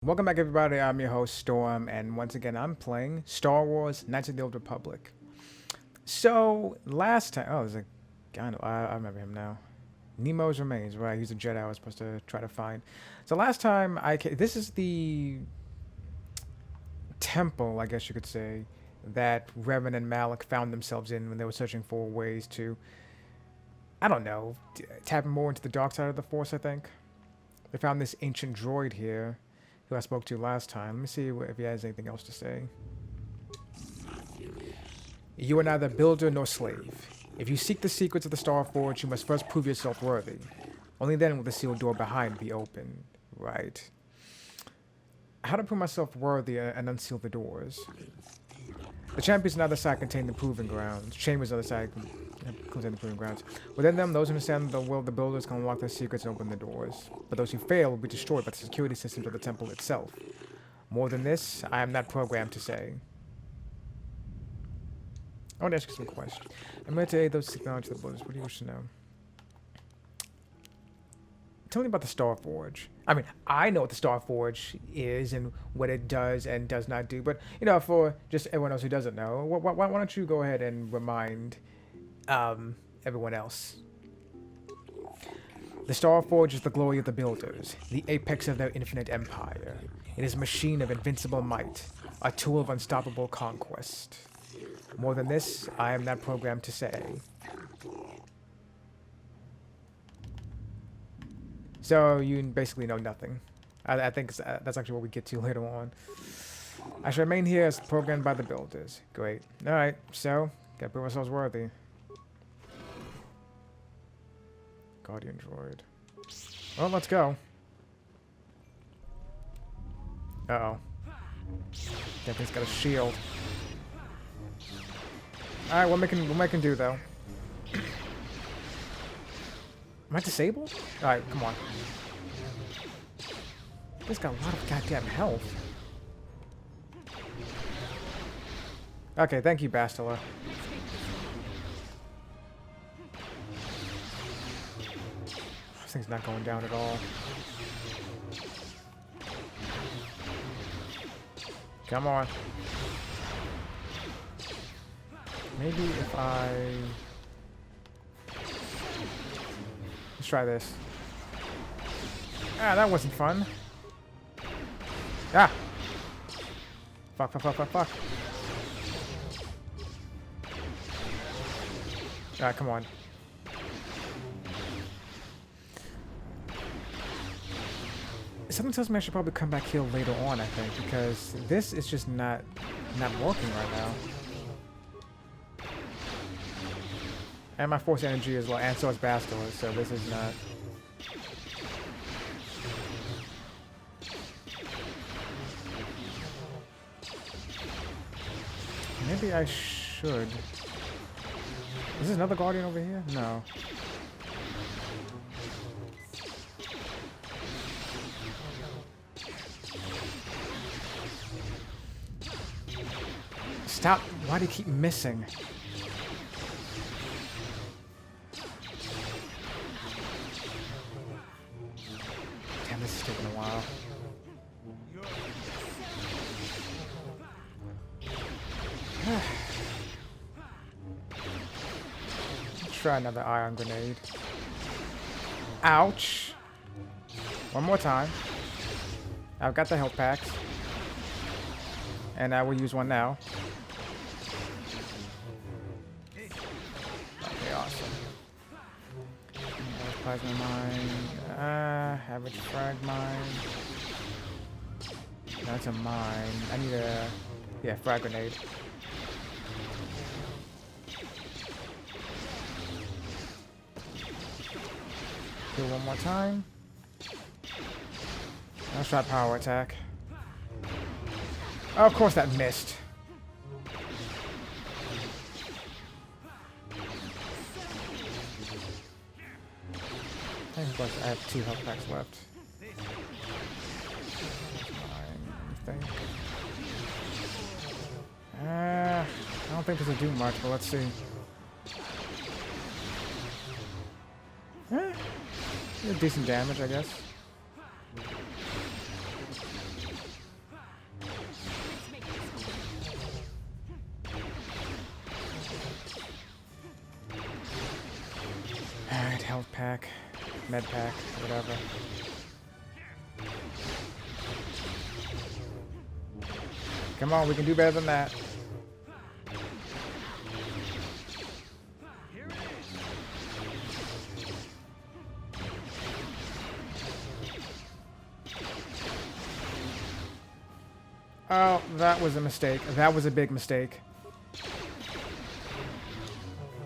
Welcome back, everybody. I'm your host, Storm, and once again, I'm playing Star Wars Knights of the Old Republic. So, last time. Oh, there's a guy. I remember him now. Nemo's Remains, right? He's a Jedi I was supposed to try to find. So, last time this is the temple, I guess you could say, that Revan and Malik found themselves in when they were searching for ways to, I don't know, tap more into the dark side of the Force, I think. They found this ancient droid here who I spoke to last time. Let me see if he has anything else to say. You are neither builder nor slave. If you seek the secrets of the Star Forge, you must first prove yourself worthy. Only then will the sealed door behind be opened. Right. How to prove myself worthy and unseal the doors? The champions on either side contain the proving grounds. Chambers on the other side contain the proving grounds. Within them, those who understand the will of the builders can unlock their secrets and open the doors. But those who fail will be destroyed by the security systems of the temple itself. More than this, I am not programmed to say. I want to ask you some questions. I'm going to aid those who acknowledge the builders. What do you wish to know? Tell me about the Star Forge. I mean, I know what the Star Forge is and what it does and does not do, but, for just everyone else who doesn't know, why don't you go ahead and remind everyone else? The Star Forge is the glory of the builders, the apex of their infinite empire. It is a machine of invincible might, a tool of unstoppable conquest. More than this, I am not programmed to say. So you basically know nothing. I think that's actually what we get to later on. I shall remain here as programmed by the builders. Great. Alright, so, gotta prove ourselves worthy. Guardian droid. Well, let's go. Uh-oh. That thing's got a shield. Alright, what I can do, though. Am I disabled? Alright, come on. This got a lot of goddamn health. Okay, thank you, Bastila. This thing's not going down at all. Come on. Maybe if I... Let's try this. Ah, that wasn't fun. Ah! Fuck. Ah, come on. Something tells me I should probably come back here later on, I think, because this is just not working right now. And my force energy is low, and so is Bastila, so this is not... Maybe I should... Is there another Guardian over here? No. Stop! Why do you keep missing? Damn, this is taking a while. Let's try another ion grenade. Ouch! One more time. I've got the health packs. And I will use one now. Okay, awesome. Plasma mine. Average frag mine. That's a mine. I need a... Yeah, frag grenade. Do one more time. Let's try power attack. Oh, of course that missed. I have 2 health packs left. I don't think this will do much, but let's see. Decent damage, I guess. Health pack, med pack, whatever. Come on, we can do better than that. Oh, that was a mistake. That was a big mistake.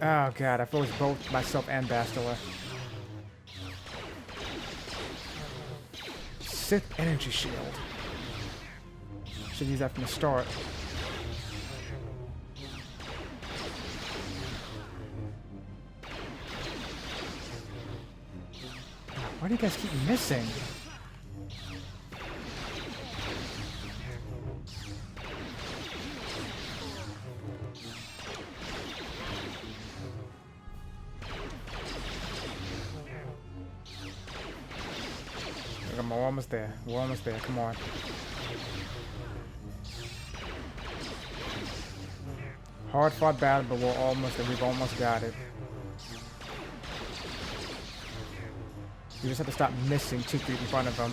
Oh god, I froze both myself and Bastila. Sith energy shield. Should use that from the start. Why do you guys keep missing? We're almost there. We're almost there. Come on. Hard fought battle, but we're almost there. We've almost got it. You just have to stop missing 2 feet in front of them.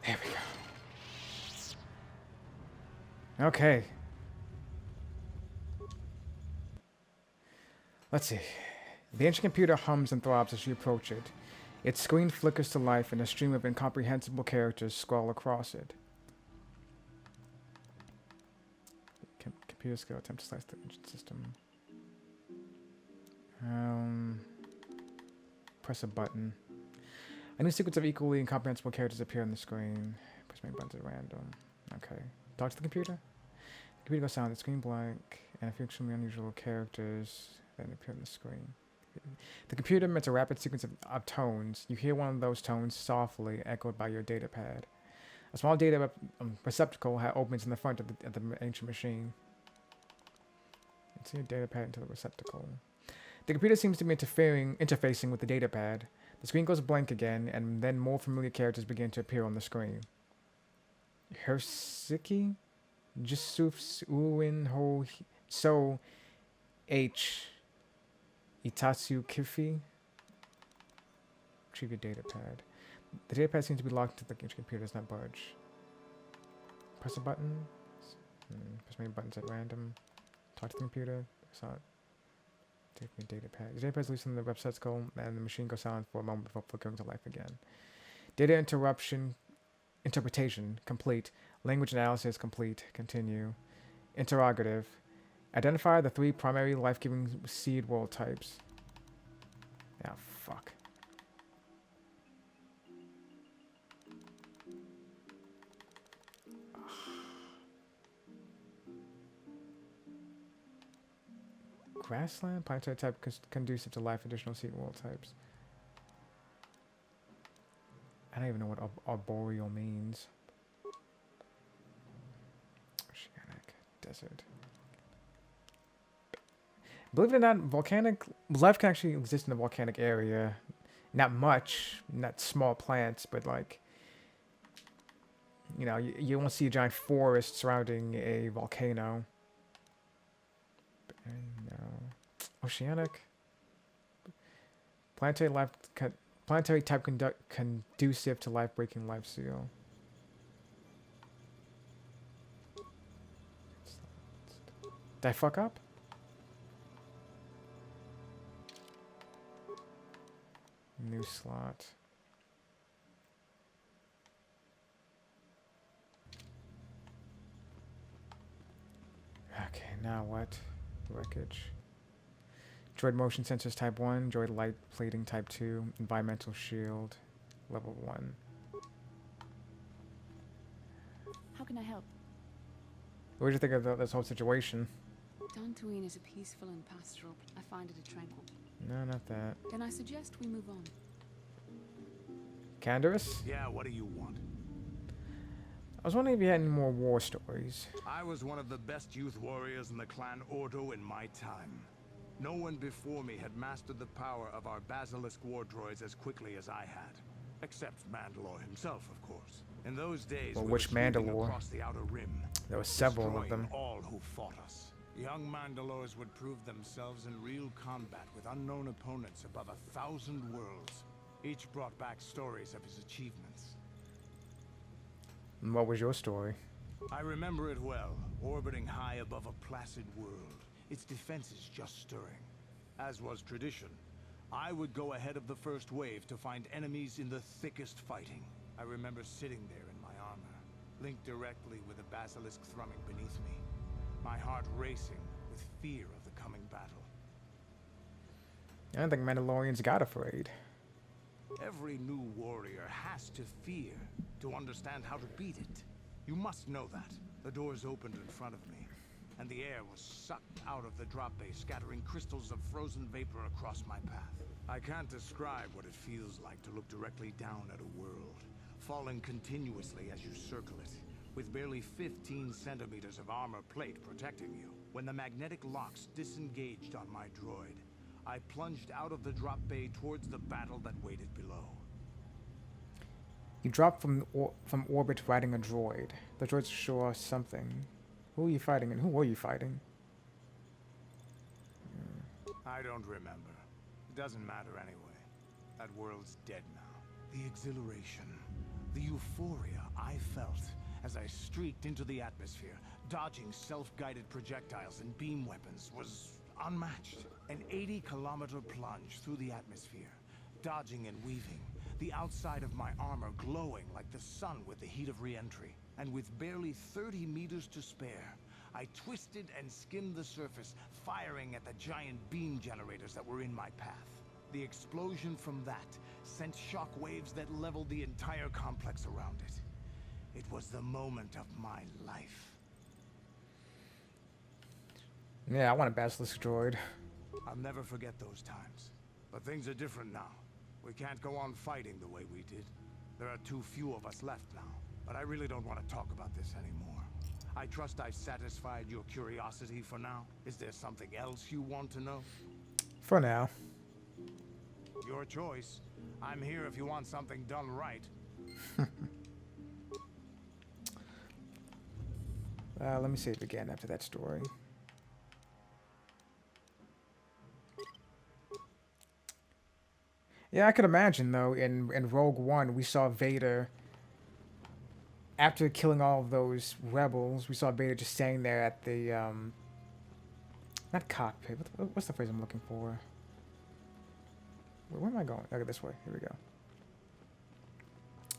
There we go. Okay. Let's see. The ancient computer hums and throbs as you approach it. Its screen flickers to life and a stream of incomprehensible characters scroll across it. Computer skill attempt to slice the engine system. Press a button. A new sequence of equally incomprehensible characters appear on the screen. Press my buttons at random. Okay. Talk to the computer. The computer goes silent, the screen blank, and a few extremely unusual characters then appear on the screen. The computer emits a rapid sequence of tones. You hear one of those tones softly echoed by your data pad. A small data receptacle opens in the front of the ancient machine. Insert your data pad into the receptacle. The computer seems to be interfacing with the data pad. The screen goes blank again, and then more familiar characters begin to appear on the screen. Hersiki? Jusuf Uwin Ho So H. Itatsu Kifi. Retrieve your data pad. The data pad seems to be locked to the computer, does not budge. Press a button. Press many buttons at random. Talk to the computer. Take your data pad. The data pad is loose in the receptacle, and the machine goes silent for a moment before flickering to life again. Data interpretation complete. Language analysis complete. Continue. Interrogative. Identify the 3 primary life-giving seed world types. Ah, fuck. Grassland? Planetary type conducive to life, additional seed world types. I don't even know what arboreal means. Oceanic. Desert. Believe it or not, volcanic life can actually exist in a volcanic area. Not much, not small plants, but like, you know, you won't see a giant forest surrounding a volcano. No. Oceanic. Planetary type conducive to life-breaking life seal. Did I fuck up? New slot. Okay, now what? Wreckage. Droid motion sensors type 1, droid light plating type 2, environmental shield level 1. How can I help? What did you think of this whole situation? Dantooine is a peaceful and pastoral. I find it a tranquil. No, not that. Then I suggest we move on. Canderous? Yeah, what do you want? I was wondering if you had any more war stories. I was one of the best youth warriors in the clan Ordo in my time. No one before me had mastered the power of our basilisk war droids as quickly as I had. Except Mandalore himself, of course. In those days, Well, we which were sweeping Mandalore? across the outer rim, There were several of destroying them. all who fought us. Young Mandalores would prove themselves in real combat with unknown opponents above 1,000 worlds. Each brought back stories of his achievements. And what was your story? I remember it well, orbiting high above a placid world, its defenses just stirring. As was tradition, I would go ahead of the first wave to find enemies in the thickest fighting. I remember sitting there in my armor, linked directly with a basilisk thrumming beneath me, my heart racing with fear of the coming battle. I don't think Mandalorians got afraid. Every new warrior has to fear to understand how to beat it. You must know that. The doors opened in front of me, and the air was sucked out of the drop bay, scattering crystals of frozen vapor across my path. I can't describe what it feels like to look directly down at a world, falling continuously as you circle it, with barely 15 centimeters of armor plate protecting you. When the magnetic locks disengaged on my droid, I plunged out of the drop bay towards the battle that waited below. You dropped from orbit riding a droid. The droids show us something. Who are you fighting and who were you fighting? I don't remember. It doesn't matter anyway. That world's dead now. The exhilaration, the euphoria I felt as I streaked into the atmosphere, dodging self-guided projectiles and beam weapons, was unmatched. An 80-kilometer plunge through the atmosphere, dodging and weaving, the outside of my armor glowing like the sun with the heat of re-entry. And with barely 30 meters to spare, I twisted and skimmed the surface, firing at the giant beam generators that were in my path. The explosion from that sent shock waves that leveled the entire complex around it. It was the moment of my life. Yeah, I want a basilisk droid. I'll never forget those times. But things are different now. We can't go on fighting the way we did. There are too few of us left now. But I really don't want to talk about this anymore. I trust I've satisfied your curiosity for now. Is there something else you want to know? For now. Your choice. I'm here if you want something done right. Let me save again after that story. Yeah, I could imagine, though, in Rogue One, we saw Vader, after killing all of those rebels, we saw Vader just standing there at the, not cockpit, what's the phrase I'm looking for? Where am I going? Okay, this way. Here we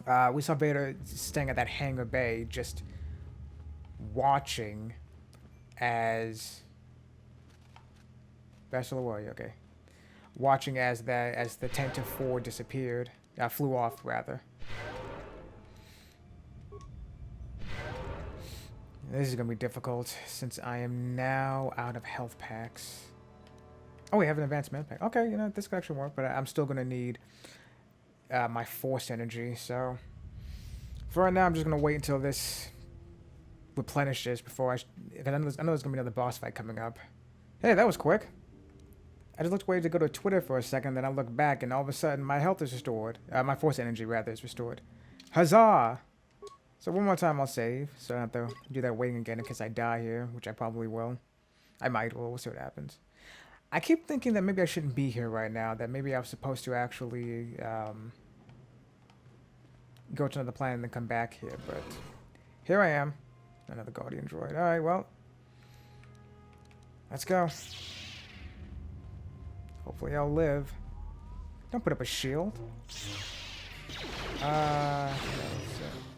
go. We saw Vader staying at that hangar bay, just watching as... Bachelor Warrior, okay. Watching as the Tantive 4 disappeared. Flew off, rather. This is going to be difficult, since I am now out of health packs. Oh, we have an advanced med pack. Okay, you know, this could actually work, but I'm still going to need my force energy, so... For right now, I'm just going to wait until this replenishes before because I know there's going to be another boss fight coming up. Hey, that was quick. I just looked away to go to Twitter for a second, then I looked back, and all of a sudden, my health is restored. My force energy, rather, is restored. Huzzah! So one more time I'll save, so I don't have to do that waiting again in case I die here, which I probably will. I might, we'll see what happens. I keep thinking that maybe I shouldn't be here right now, that maybe I was supposed to actually go to another planet and then come back here, but here I am. Another Guardian droid. Alright, well. Let's go. Hopefully I'll live. Don't put up a shield.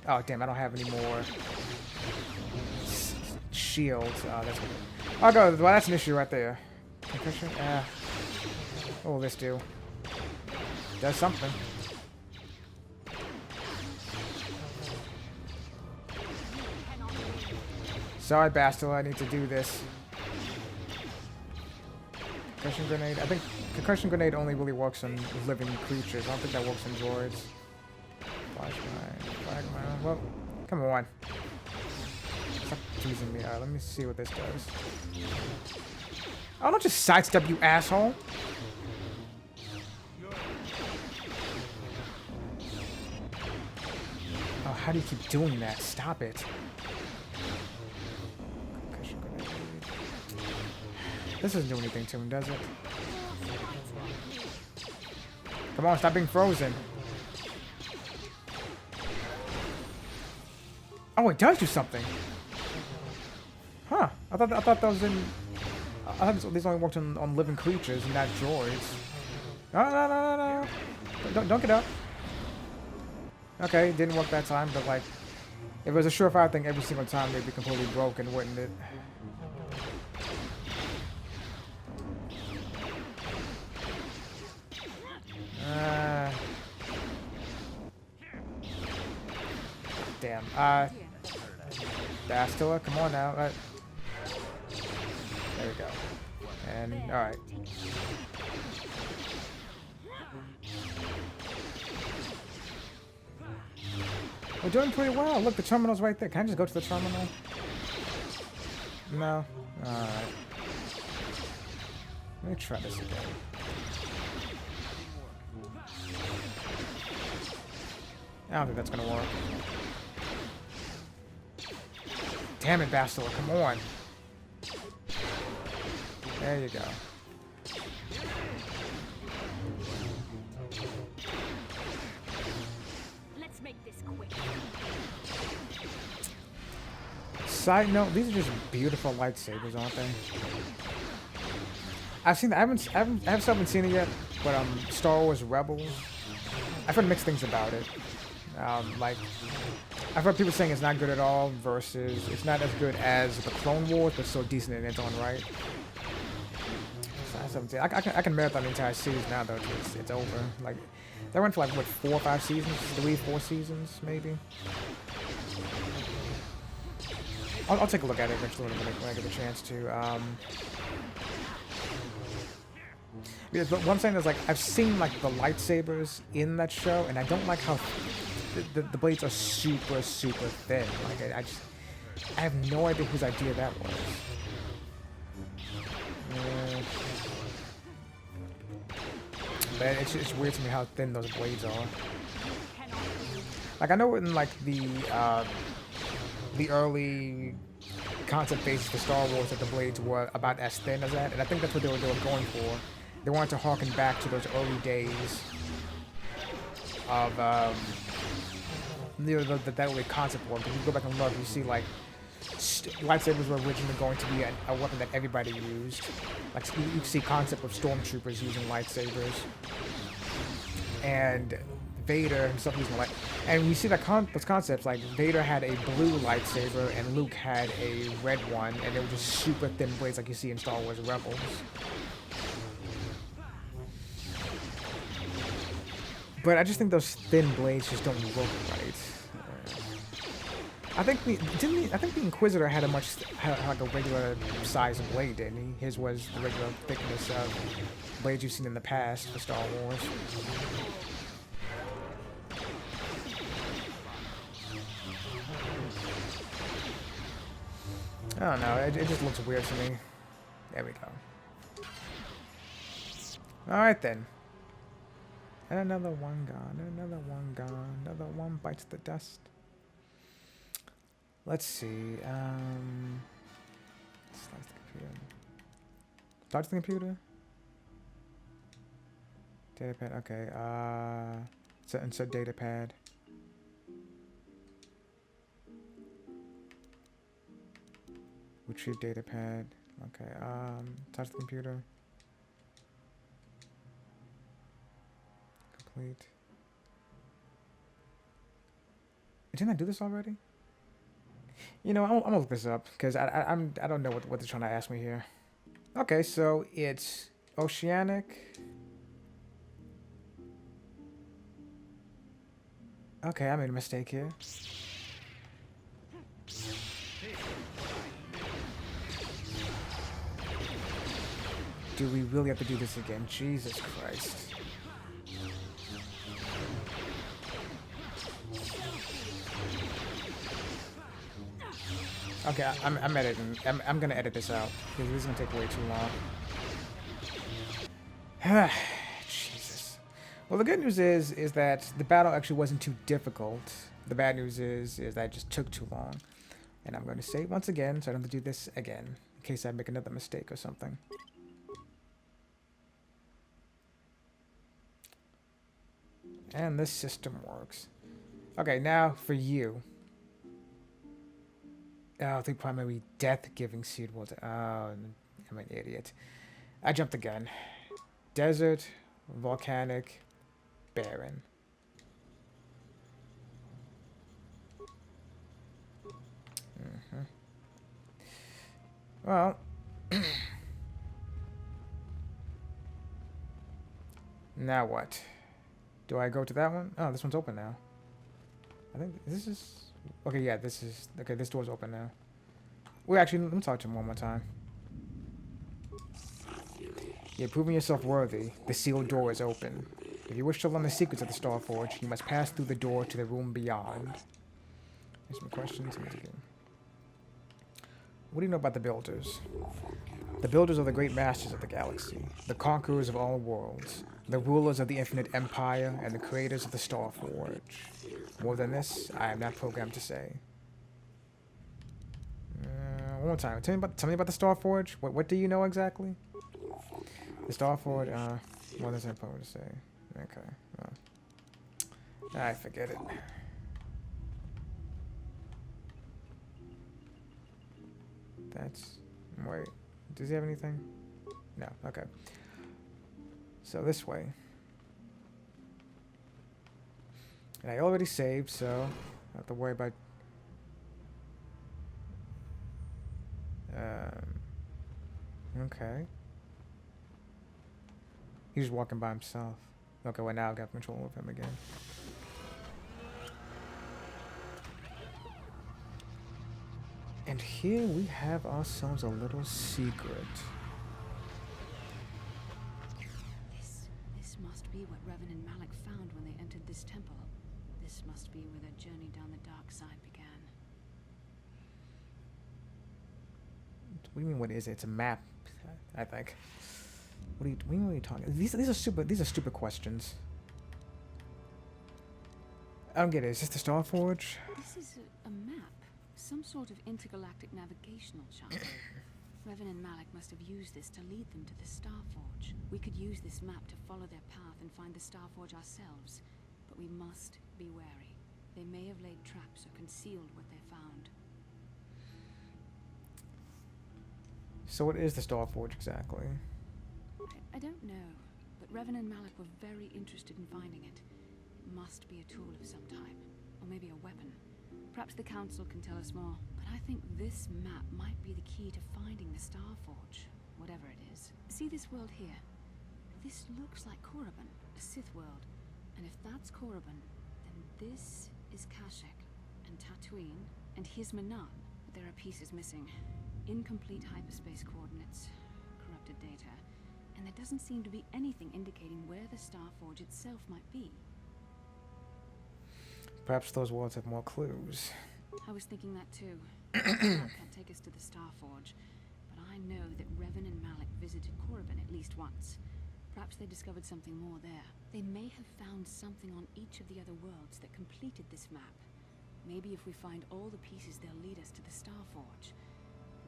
Oh, damn, I don't have any more shields. That's good. I'll go. Well, that's an issue right there. Concussion? What will this do? Does something. Sorry, Bastila, I need to do this. Concussion grenade. I think concussion grenade only really works on living creatures. I don't think that works on droids. Flashmine. Well, come on. Stop teasing me. Alright, let me see what this does. Oh, don't just sidestep, you asshole. Oh, how do you keep doing that? Stop it. Concussion grenade. This doesn't do anything to him, does it? Come on, stop being frozen. Oh, it does do something. Huh. I thought that was in... I thought these only worked on living creatures and not droids. No. Don't get up. Okay, didn't work that time, but like... If it was a surefire thing every single time, they'd be completely broken, wouldn't it? Damn. Bastila, come on now. There we go. And, alright. We're doing pretty well. Look, the terminal's right there. Can I just go to the terminal? No? Alright. Let me try this again. I don't think that's gonna work. Damn it, Bastila, come on. There you go. Let's make this quick. Side note, these are just beautiful lightsabers, aren't they? I've seen. I haven't seen it yet, but Star Wars Rebels. I've heard mixed things about it. Like, I've heard people saying it's not good at all versus it's not as good as the Clone Wars, but still decent in its own right. So I can marathon the entire series now though. It's over. Like, they went for like what 4 or 5 seasons, 3, 4 seasons maybe. I'll take a look at it eventually when I get a chance to. But what I'm saying is, like, I've seen like the lightsabers in that show, and I don't like how the blades are super thin. Like, I have no idea whose idea that was. But it's weird to me how thin those blades are. Like, I know in like the early concept basis for Star Wars that the blades were about as thin as that, and I think that's what they were going for. They wanted to harken back to those early days of that early concept work. If you go back and look, you see like lightsabers were originally going to be a weapon that everybody used. Like, you see concept of stormtroopers using lightsabers, and Vader himself using light. And we see that those concepts, like Vader had a blue lightsaber and Luke had a red one, and they were just super thin blades like you see in Star Wars Rebels. But I just think those thin blades just don't look right. I think the Inquisitor had like a regular size blade, didn't he? His was the regular thickness of blades you've seen in the past for Star Wars. I don't know. It just looks weird to me. There we go. All right then. And another one gone, another one gone, another one bites the dust. Let's see, slice the computer. Start the computer? Datapad, okay, insert datapad. Retrieve datapad, okay, touch the computer. Complete. Didn't I do this already? You know, I'm gonna look this up because I don't know what they're trying to ask me here. Okay, so it's oceanic. Okay, I made a mistake here. Do we really have to do this again? Jesus Christ. Okay, I'm editing. I'm gonna edit this out because this is gonna take way too long. Jesus. Well, the good news is that the battle actually wasn't too difficult. The bad news is that it just took too long. And I'm going to save once again so I don't have to do this again in case I make another mistake or something. And this system works. Okay, now for you. Oh, the primary death-giving seed was... Oh, I'm an idiot. I jumped the gun. Desert, volcanic, barren. Well... Now what? Do I go to that one? Oh, this one's open now. I think this is... Okay, yeah, this is... Okay, this door's open now. Wait, actually, let me talk to him one more time. You're proving yourself worthy. The sealed door is open. If you wish to learn the secrets of the Starforge, you must pass through the door to the room beyond. Here's some questions. What do you know about the Builders? The Builders are the great masters of the galaxy, the conquerors of all worlds, the rulers of the infinite empire, and the creators of the Starforge. More than this, I am not programmed to say. One more time. Tell me about the Starforge. What do you know exactly? The Starforge. Well, there's no point to say. Okay. Well, I forget it. That's... Wait. Does he have anything? No. Okay. So this way. And I already saved, so I don't have to worry about... Okay. He's just walking by himself. Okay, well now I've got control of him again. And here we have ourselves a little secret. This must be what Revan and Malik found when they entered this temple. This must be where their journey down the dark side began. What do you mean? What is it? It's a map, I think. What are you talking? These are stupid questions. I don't get it. Is this the Starforge? This is a map, some sort of intergalactic navigational chart. Revan and Malik must have used this to lead them to the Starforge. We could use this map to follow their path and find the Starforge ourselves, but we must be wary. They may have laid traps or concealed what they found. So what is the Starforge exactly? I don't know, but Revan and Malik were very interested in finding it. It must be a tool of some type, or maybe a weapon. Perhaps the Council can tell us more, but I think this map might be the key to finding the Starforge, whatever it is. See this world here? This looks like Korriban, a Sith world. And if that's Korriban, then this is Kashyyyk, and Tatooine, and here's Manan, but there are pieces missing. Incomplete hyperspace coordinates, corrupted data, and there doesn't seem to be anything indicating where the Starforge itself might be. Perhaps those worlds have more clues. I was thinking that too. Can't take us to the Starforge, but I know that Revan and Malik visited Korriban at least once. Perhaps they discovered something more there. They may have found something on each of the other worlds that completed this map. Maybe if we find all the pieces, they'll lead us to the Starforge.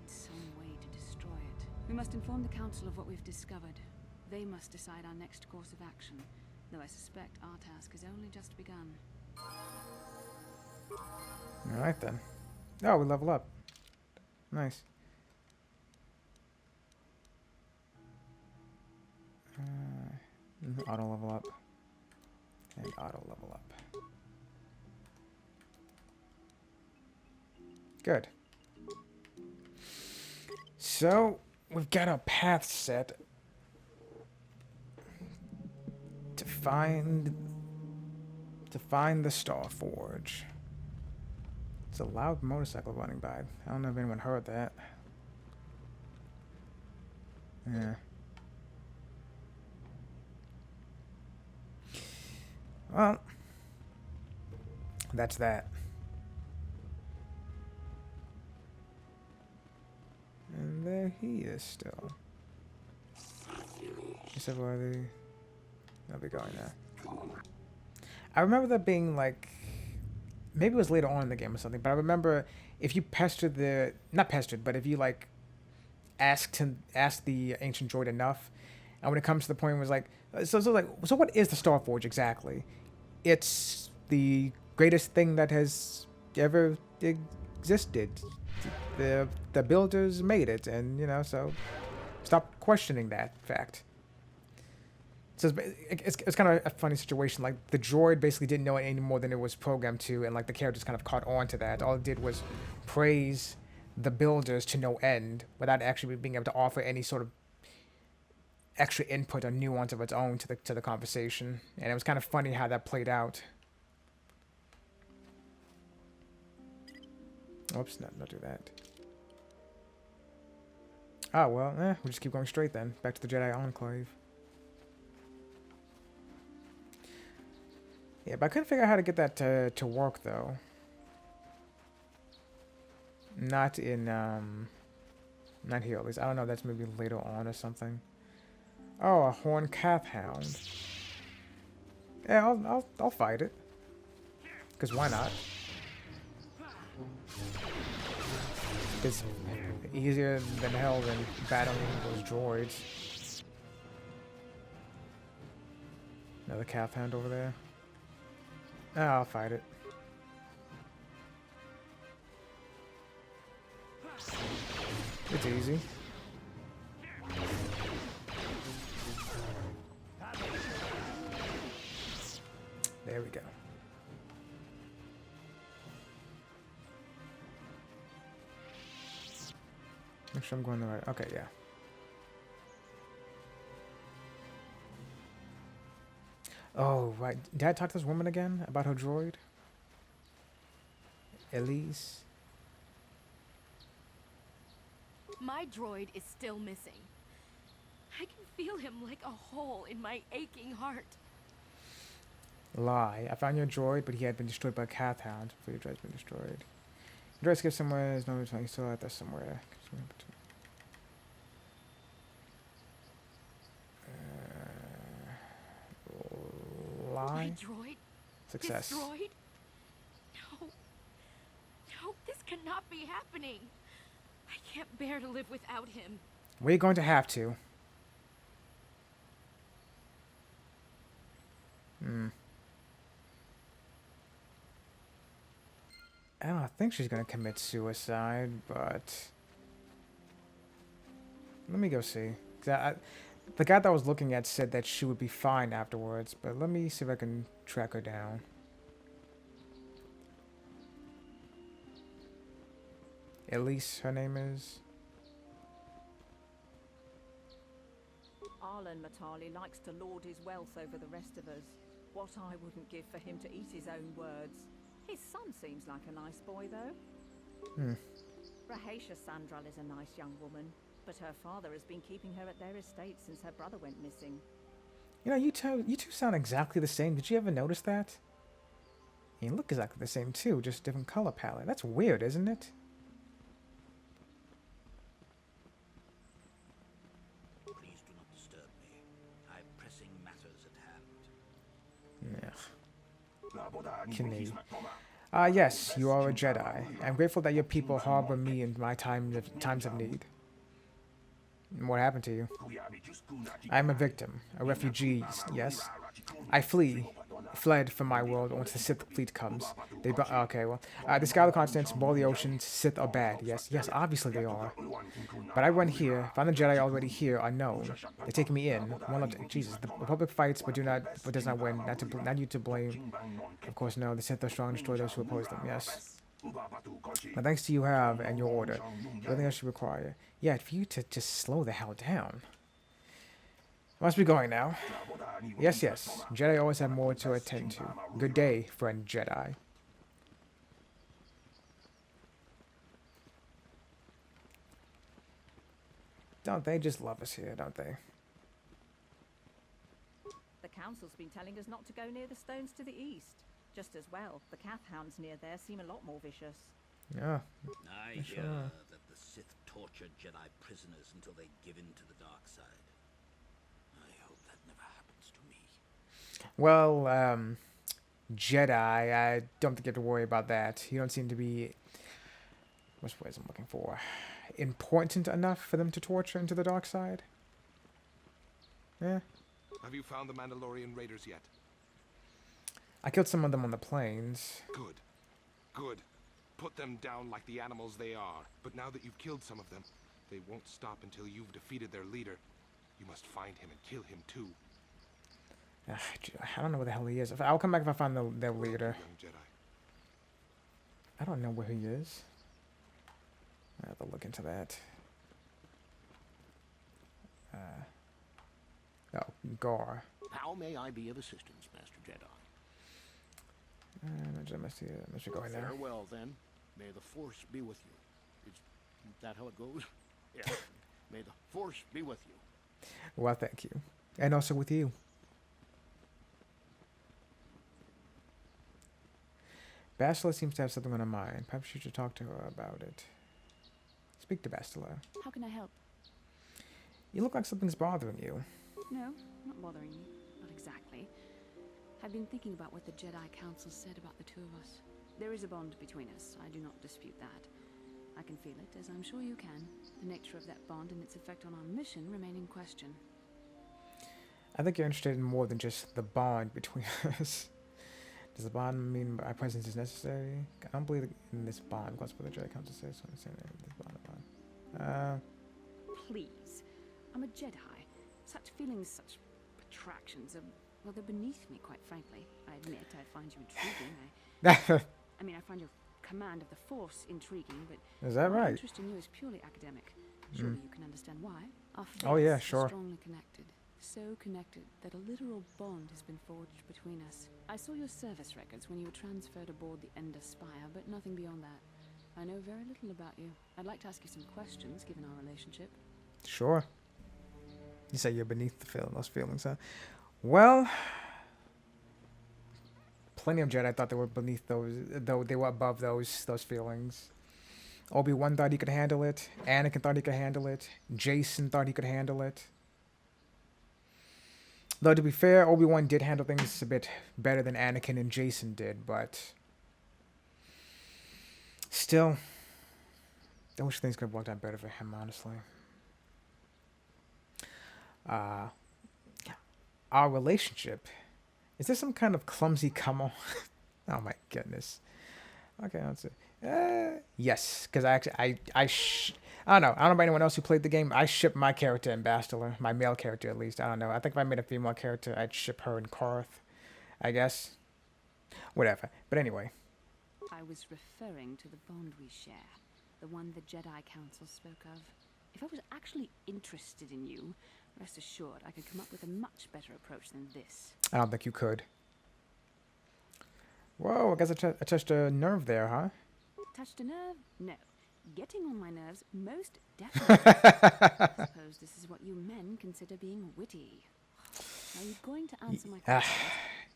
And some way to destroy it. We must inform the Council of what we've discovered. They must decide our next course of action, though I suspect our task has only just begun. Alright then. Oh, we level up. Nice. Auto level up. And auto level up. Good. So, we've got our path set to find the Starforge. It's a loud motorcycle running by. I don't know if anyone heard that. Yeah. Well, that's that. And there he is still. Except where they'll be going now. I remember that being like, maybe it was later on in the game or something, but I remember if you pestered the, not pestered, but if you like asked the ancient droid enough, and when it comes to the point where it's like, so what is the Starforge exactly? it's the greatest thing that has ever existed. The builders made it, and you know, so stop questioning that fact. So it's kind of a funny situation. Like the droid basically didn't know it any more than it was programmed to, and like the characters kind of caught on to that. All it did was praise the builders to no end without actually being able to offer any sort of extra input or nuance of its own to the conversation. And it was kind of funny how that played out. Oops, not do that. Oh well, we'll just keep going straight then. Back to the Jedi Enclave. Yeah, but I couldn't figure out how to get that to work, though. Not in, not here, at least. I don't know, that's maybe later on or something. Oh, a horn calf hound. Yeah, I'll fight it. Because why not? It's easier than hell than battling those droids. Another calf hound over there. I'll fight it. It's easy. There we go. Make sure I'm going the right... Okay, yeah. Oh, right. Did I talk to this woman again about her droid? Elise? My droid is still missing. I can feel him like a hole in my aching heart. Lie. I found your droid, but he had been destroyed by a calf hound before your droid's been destroyed. Your droid skipped somewhere. There's no reason you still out there somewhere. Lie. My droid? Success. Destroyed? No. No, this cannot be happening. I can't bear to live without him. We're going to have to. I don't think she's going to commit suicide, but... Let me go see. 'Cause the guy that I was looking at said that she would be fine afterwards, but let me see if I can track her down. Elise, her name is. Arlen Matali likes to lord his wealth over the rest of us. What I wouldn't give for him to eat his own words. His son seems like a nice boy, though. Rahasia Sandral is a nice young woman, but her father has been keeping her at their estate since her brother went missing. You know, you two sound exactly the same. Did you ever notice that? You look exactly the same, too, just different color palette. That's weird, isn't it? Please do not disturb me. I have pressing matters at hand. Yeah. Kinney. Yes, you are a Jedi. I'm grateful that your people harbor me in my times of need. What happened to you? I'm a victim, a refugee, yes. I fled from my world once the Sith fleet comes. Okay, well, the Skylar Constants, boil the oceans, Sith are bad, yes, obviously they are. But I run here, found the Jedi already here are known. They're taking me in. Jesus, the Republic fights but does not win, not you to blame. Of course, no, the Sith are strong and destroy those who oppose them, yes. But thanks to you have and your order, everything else you require. Yeah, for you to just slow the hell down. Must be going now. Yes. Jedi always have more to attend to. Good day, friend Jedi. Don't they just love us here, don't they? The council's been telling us not to go near the stones to the east. Just as well, the calf hounds near there seem a lot more vicious. Yeah. I hear that the Sith torture Jedi prisoners until they give in to the dark side. I hope that never happens to me. Well, Jedi, I don't think you have to worry about that. You don't seem to be... What's the words I'm looking for? Important enough for them to torture into the dark side? Yeah. Have you found the Mandalorian raiders yet? I killed some of them on the plains. Good. Good. Put them down like the animals they are. But now that you've killed some of them, they won't stop until you've defeated their leader. You must find him and kill him too. I don't know where the hell he is. I'll come back if I find their leader. Young Jedi. I don't know where he is. I have to look into that. Oh, Gar. How may I be of assistance, Master Jedi? I must go in there. Farewell, then. May the Force be with you. Is that how it goes? Yeah. May the Force be with you. Well, thank you. And also with you. Bastila seems to have something on her mind. Perhaps you should talk to her about it. Speak to Bastila. How can I help? You look like something's bothering you. No, not bothering me. Not exactly. I've been thinking about what the Jedi Council said about the two of us. There is a bond between us. I do not dispute that. I can feel it, as I'm sure you can. The nature of that bond and its effect on our mission remain in question. I think you're interested in more than just the bond between us. Does the bond mean our presence is necessary? I don't believe in this bond. What's what the Jedi Council says? So I'm saying this bond. Please. I'm a Jedi. Such feelings, such attractions are, well, they're beneath me, quite frankly. I admit I find you intriguing. I mean, I find your command of the Force intriguing, but Is that my right? interest in you is purely academic. Surely you can understand why. Our Oh, yeah, faiths sure. are strongly connected. So connected that a literal bond has been forged between us. I saw your service records when you were transferred aboard the Ender Spire, but nothing beyond that. I know very little about you. I'd like to ask you some questions, given our relationship. Sure. You say you're beneath those feelings, huh? Well, plenty of Jedi thought they were beneath those, though they were above those feelings. Obi-Wan thought he could handle it. Anakin thought he could handle it. Jason thought he could handle it. Though, to be fair, Obi-Wan did handle things a bit better than Anakin and Jason did, but still, I wish things could have worked out better for him, honestly. Our relationship, is there some kind of clumsy come-on? Oh my goodness. Okay, that's it. Yes, because I don't know. I don't know about anyone else who played the game. I ship my character in Bastila, my male character at least. I don't know. I think if I made a female character, I'd ship her in Karth, I guess. Whatever. But anyway. I was referring to the bond we share, the one the Jedi Council spoke of. If I was actually interested in you, rest assured I could come up with a much better approach than this. I don't think you could. Whoa, I guess I touched a nerve there, huh? Touched a nerve? No. Getting on my nerves, most definitely. I suppose this is what you men consider being witty. Are you going to answer my questions,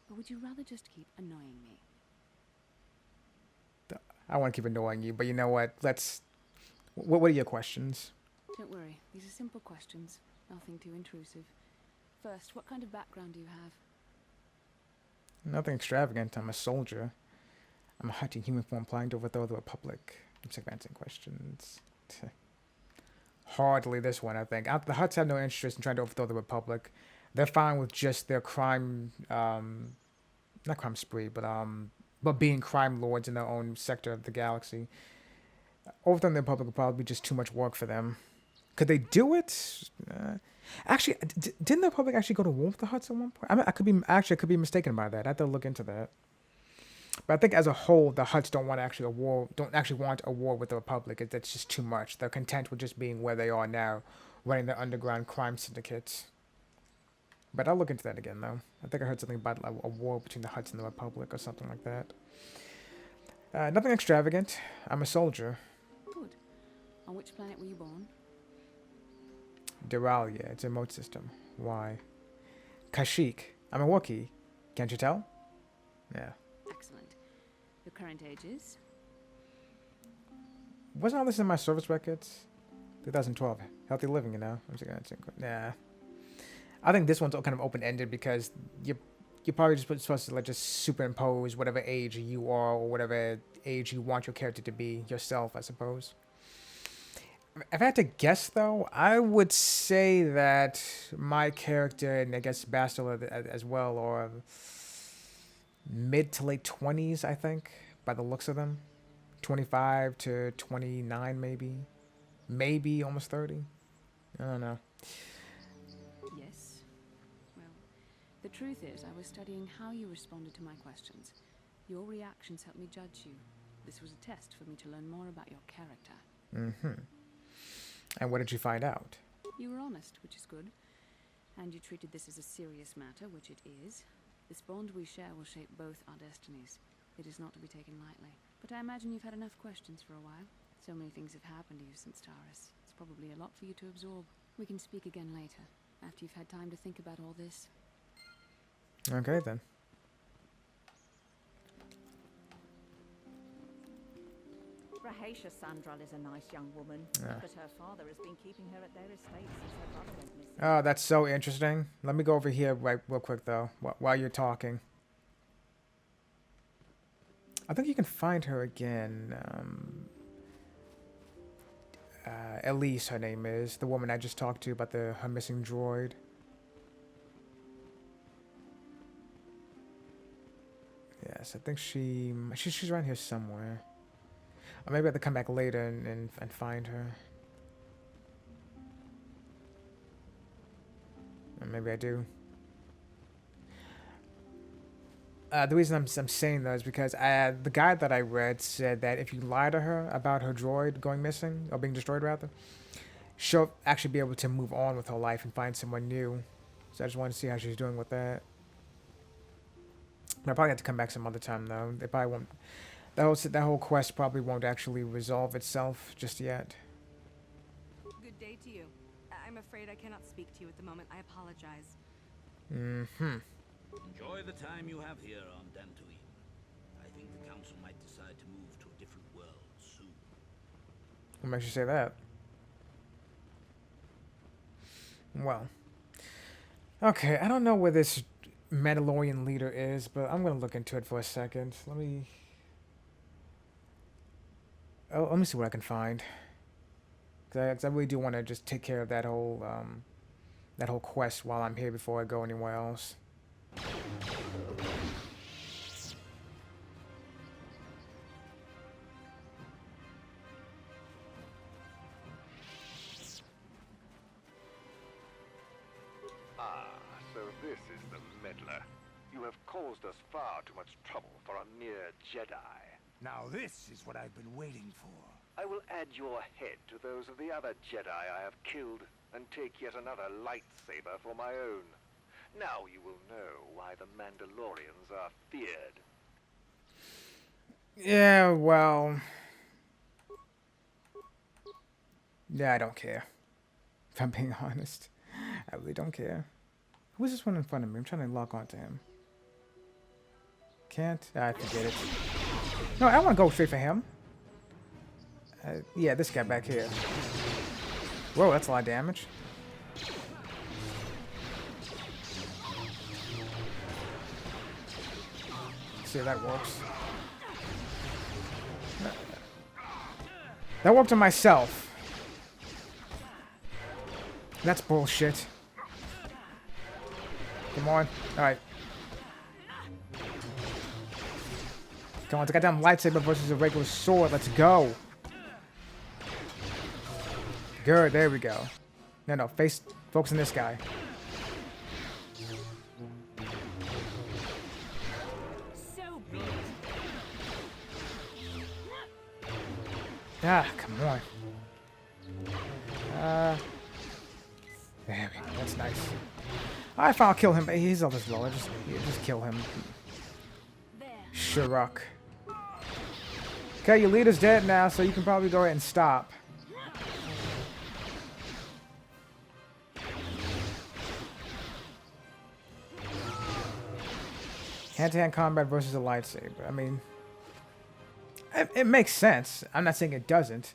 or would you rather just keep annoying me? I want to keep annoying you, but you know what? What are your questions? Don't worry, these are simple questions. Nothing too intrusive. First, what kind of background do you have? Nothing extravagant. I'm a soldier. I'm a Hutt in human form planning to overthrow the Republic. It's advancing questions. Hardly this one, I think. The Hutts have no interest in trying to overthrow the Republic. They're fine with just their crime, not crime spree, but being crime lords in their own sector of the galaxy. Overthrowing the Republic would probably be just too much work for them. Could they do it? Actually, didn't the Republic actually go to war with the Hutts at one point? I could be mistaken by that. I have to look into that. But I think as a whole, the Hutts don't want a war with the Republic. That's just too much. They're content with just being where they are now, running their underground crime syndicates. But I'll look into that again, though. I think I heard something about a war between the Hutts and the Republic or something like that. Nothing extravagant. I'm a soldier. Good. On which planet were you born? Duralia. It's a remote system. Why? Kashyyyk. I'm a Wookiee. Can't you tell? Yeah. Excellent. Your current age is? Wasn't all this in my service records? 2012. Healthy living, you know? I'm just gonna say, nah. I think this one's kind of open-ended because you're probably just supposed to just superimpose whatever age you are or whatever age you want your character to be yourself, I suppose. If I had to guess, though, I would say that my character, and I guess Bastila as well, or mid to late 20s, I think, by the looks of them. 25 to 29, maybe. Maybe almost 30. I don't know. Yes. Well, the truth is, I was studying how you responded to my questions. Your reactions helped me judge you. This was a test for me to learn more about your character. Mm-hmm. And what did you find out? You were honest, which is good. And you treated this as a serious matter, which it is. This bond we share will shape both our destinies. It is not to be taken lightly. But I imagine you've had enough questions for a while. So many things have happened to you since Taurus. It's probably a lot for you to absorb. We can speak again later, after you've had time to think about all this. Okay, then. Rahacia Sandral is a nice young woman, Yeah. but her father has been keeping her at their estate since her brother went missing. Oh, that's so interesting. Let me go over here real quick, though, while you're talking. I think you can find her again. Elise, her name is. The woman I just talked to about her missing droid. Yes, I think she's around here somewhere. Or maybe I have to come back later and find her. Or maybe I do. The reason I'm saying that is because the guide that I read said that if you lie to her about her droid going missing, or being destroyed rather, she'll actually be able to move on with her life and find someone new. So I just wanted to see how she's doing with that. But I'll probably have to come back some other time though. They probably won't. That whole quest probably won't actually resolve itself just yet. Good day to you. I'm afraid I cannot speak to you at the moment. I apologize. Mm-hmm. Enjoy the time you have here on Dantooine. I think the council might decide to move to a different world soon. What makes you say that? Well. Okay, I don't know where this Mandalorian leader is, but I'm gonna look into it for a second. Let me see what I can find. Cause I really do want to just take care of that whole quest while I'm here before I go anywhere else. So this is the meddler. You have caused us far too much trouble for a mere Jedi. Now this is what I've been waiting for. I will add your head to those of the other Jedi I have killed, and take yet another lightsaber for my own. Now you will know why the Mandalorians are feared. Yeah, well... Yeah, I don't care. If I'm being honest. I really don't care. Who's this one in front of me? I'm trying to lock onto him. Can't? I forget it. No, I want to go straight for him. Yeah, this guy back here. Whoa, that's a lot of damage. See if that works. That worked on myself. That's bullshit. Come on. Alright. Come on, it's a goddamn lightsaber versus a regular sword. Let's go. Good, there we go. No, focus on this guy. So big. Ah, come on. There we go. That's nice. I thought I'll kill him, but he's all this low. Just kill him. There. Shirok. Okay, your leader's dead now, so you can probably go ahead and stop. Hand-to-hand combat versus a lightsaber. I mean, it makes sense. I'm not saying it doesn't.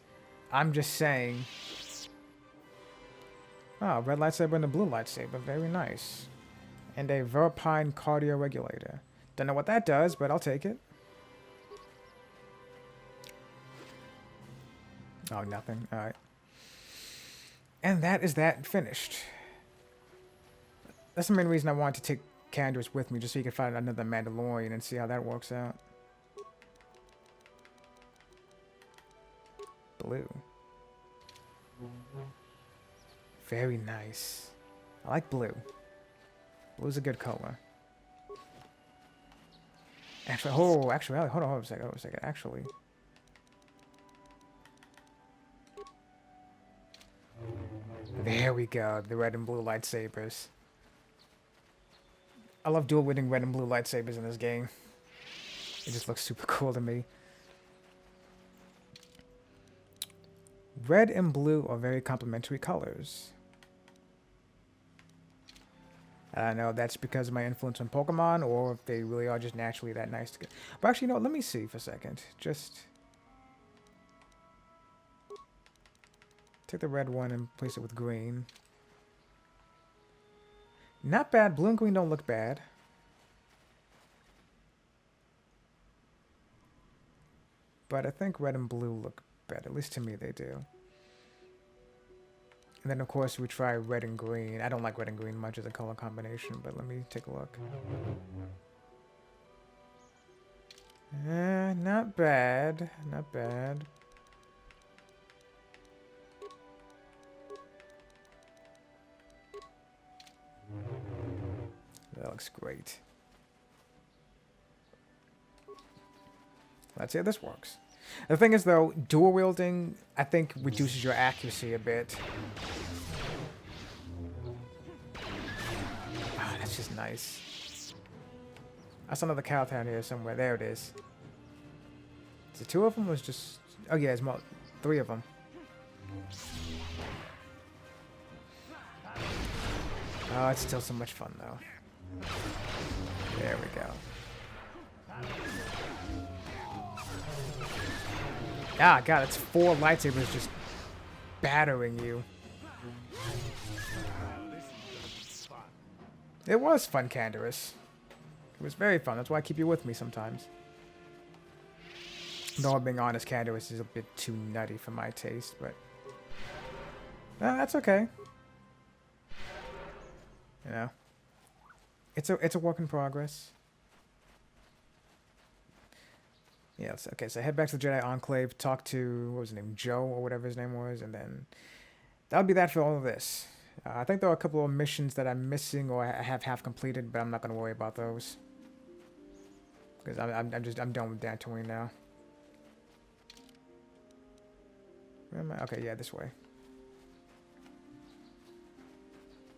I'm just saying... Oh, red lightsaber and a blue lightsaber. Very nice. And a Verpine cardio regulator. Don't know what that does, but I'll take it. Oh, nothing. Alright. And that is that finished. That's the main reason I wanted to Candace with me just so you can find another Mandalorian and see how that works out. Blue. Very nice. I like blue. Blue's a good color. Actually, hold on a second. Actually, there we go. The red and blue lightsabers. I love dual wielding red and blue lightsabers in this game. It just looks super cool to me. Red and blue are very complementary colors. I don't know if that's because of my influence on Pokemon or if they really are just naturally that nice to get. But actually, you know what? Let me see for a second. Just take the red one and place it with green. Not bad. Blue and green don't look bad. But I think red and blue look better. At least to me they do. And then, of course, we try red and green. I don't like red and green much as a color combination, but let me take a look. Not bad. Not bad. That looks great. Let's see how this works. The thing is, though, dual wielding, I think, reduces your accuracy a bit. Ah, that's just nice. I saw another cow down here somewhere. There it is. Is it two of them or is just... Oh, yeah, it's more... three of them. Oh, it's still so much fun, though. There we go. Ah, God, it's 4 lightsabers just battering you. It was fun, Candace. It was very fun. That's why I keep you with me sometimes. Though I'm being honest, Candace is a bit too nutty for my taste, but... that's okay. You know. It's a work in progress. Yeah, okay, so head back to the Jedi Enclave, talk to, what was his name, Joe, or whatever his name was, and then that'll be that for all of this. I think there are a couple of missions that I'm missing or I have half completed, but I'm not going to worry about those. Because I'm done with Dantooine now. Where am I? Okay, yeah, this way.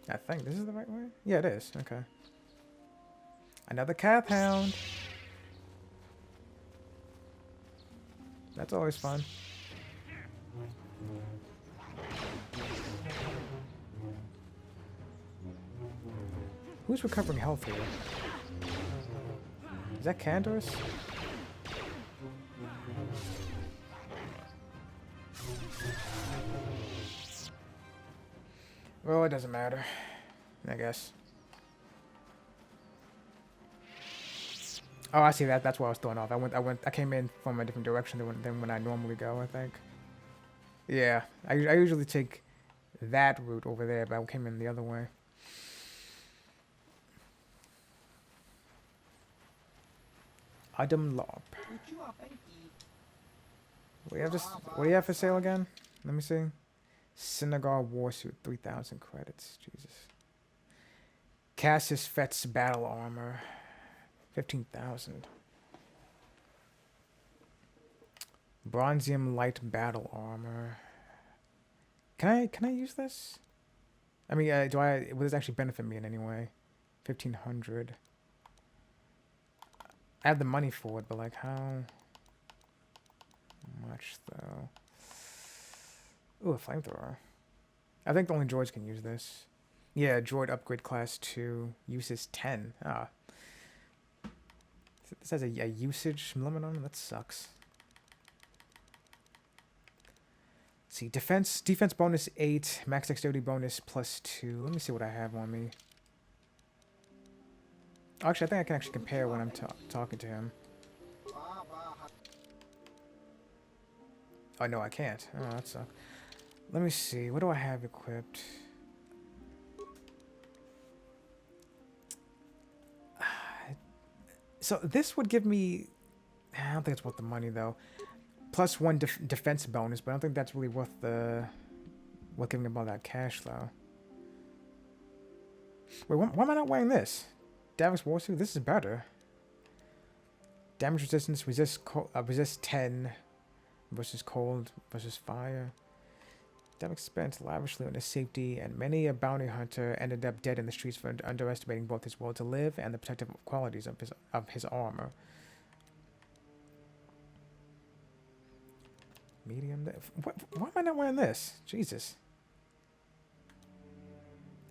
I think this is the right way? Yeah, it is. Okay. Another Cath Hound. That's always fun. Who's recovering health here? Is that Candace? Well, it doesn't matter, I guess. Oh, I see that. That's why I was thrown off. I came in from a different direction than when I normally go, I think. Yeah, I usually take that route over there, but I came in the other way. Adam Lop. What do you have for sale again? Let me see. Synagogue Warsuit, 3,000 credits. Jesus. Cassius Fett's battle armor, 15,000. Bronzium light battle armor. Can I use this? I mean, will this actually benefit me in any way? 1,500. I have the money for it, but like how much though? Ooh, a flamethrower. I think the only droids can use this. Yeah, droid upgrade class 2. Uses 10. Ah. This has a usage limit on it? That sucks. Let's see, defense bonus 8, max dexterity bonus plus 2. Let me see what I have on me. Actually, I think I can actually compare when I'm talking to him. Oh, no, I can't. Oh, that sucks. Let me see. What do I have equipped? So this would give me... I don't think it's worth the money, though. +1 defense bonus, but I don't think that's really worth the... Worth giving about that cash, though. Wait, why am I not wearing this? Damage Warsuit? This is better. Damage resistance, resist 10 versus cold versus fire. Damage spent lavishly on his safety, and many a bounty hunter ended up dead in the streets for underestimating both his will to live and the protective qualities of his armor. Medium. Why am I not wearing this? Jesus.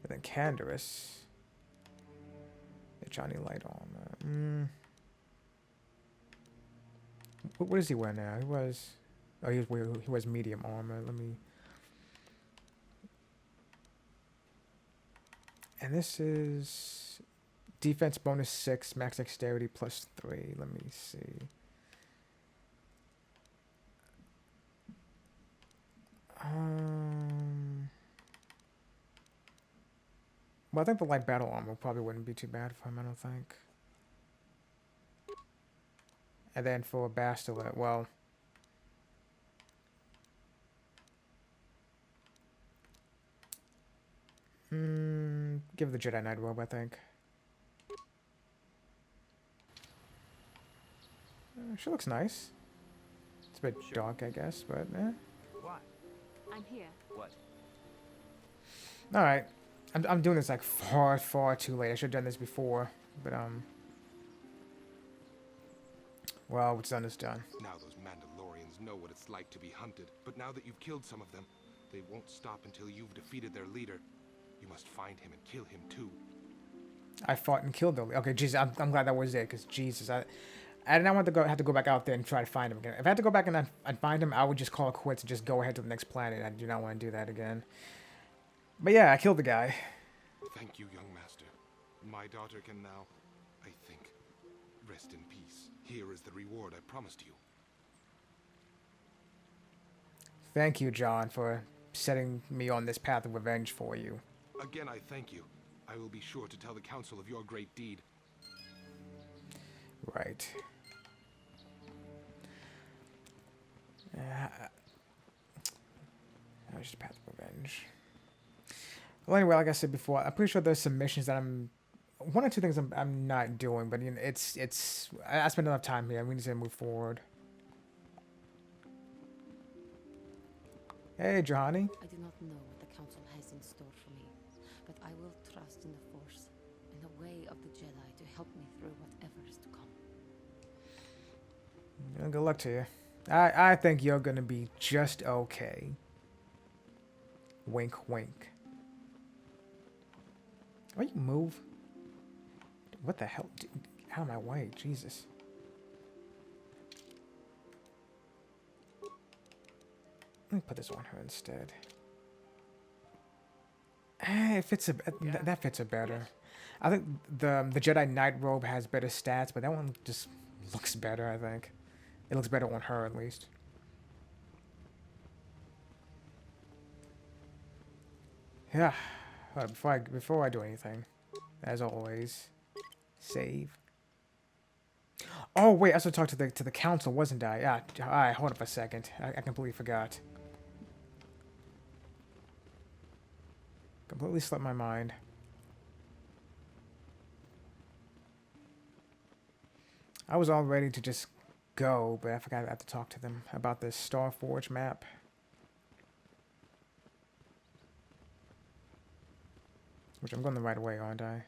And then Canderous. The Johnny Light armor. What does he wear now? He wears medium armor. Let me. And this is defense bonus 6, max dexterity +3. Let me see. Well, I think the light battle armor probably wouldn't be too bad for him, I don't think. And then for Bastila, well... give the Jedi Knight robe, I think. She looks nice. It's a bit dark, I guess, but eh. What? I'm here. What? Alright. I'm doing this like far too late. I should have done this before, but well, what's done is done. Now those Mandalorians know what it's like to be hunted, but now that you've killed some of them, they won't stop until you've defeated their leader. You must find him and kill him too. I fought and killed them. Okay, Jesus, I'm glad that was it, because Jesus, I did not want to have to go back out there and try to find him again. If I had to go back and find him, I would just call it quits and just go ahead to the next planet. I do not want to do that again. But yeah, I killed the guy. Thank you, young master. My daughter can now, I think, rest in peace. Here is the reward I promised you. Thank you, John, for setting me on this path of revenge for you. Again, I thank you. I will be sure to tell the council of your great deed. Right. That was just path of revenge. Well, anyway, like I said before, I'm pretty sure there's some missions that one or two things I'm not doing, but you know, I spent enough time here. We need to move forward. Hey, Johanny. I do not know what the Council has in store for me, but I will trust in the Force and the way of the Jedi to help me through whatever is to come. Well, good luck to you. I think you're gonna be just okay. Wink, wink. Why you move? What the hell? Out of my way, Jesus. Let me put this on her instead. It fits that fits her better. I think the Jedi Knight robe has better stats, but that one just looks better, I think. It looks better on her, at least. Yeah. Before I do anything, as always, save. Oh wait, I also talked to the council, wasn't I? Yeah. All right, hold up a second. I completely forgot. Completely slipped my mind. I was all ready to just go, but I forgot I had to talk to them about this Starforge map. Which I'm going the right way, aren't I?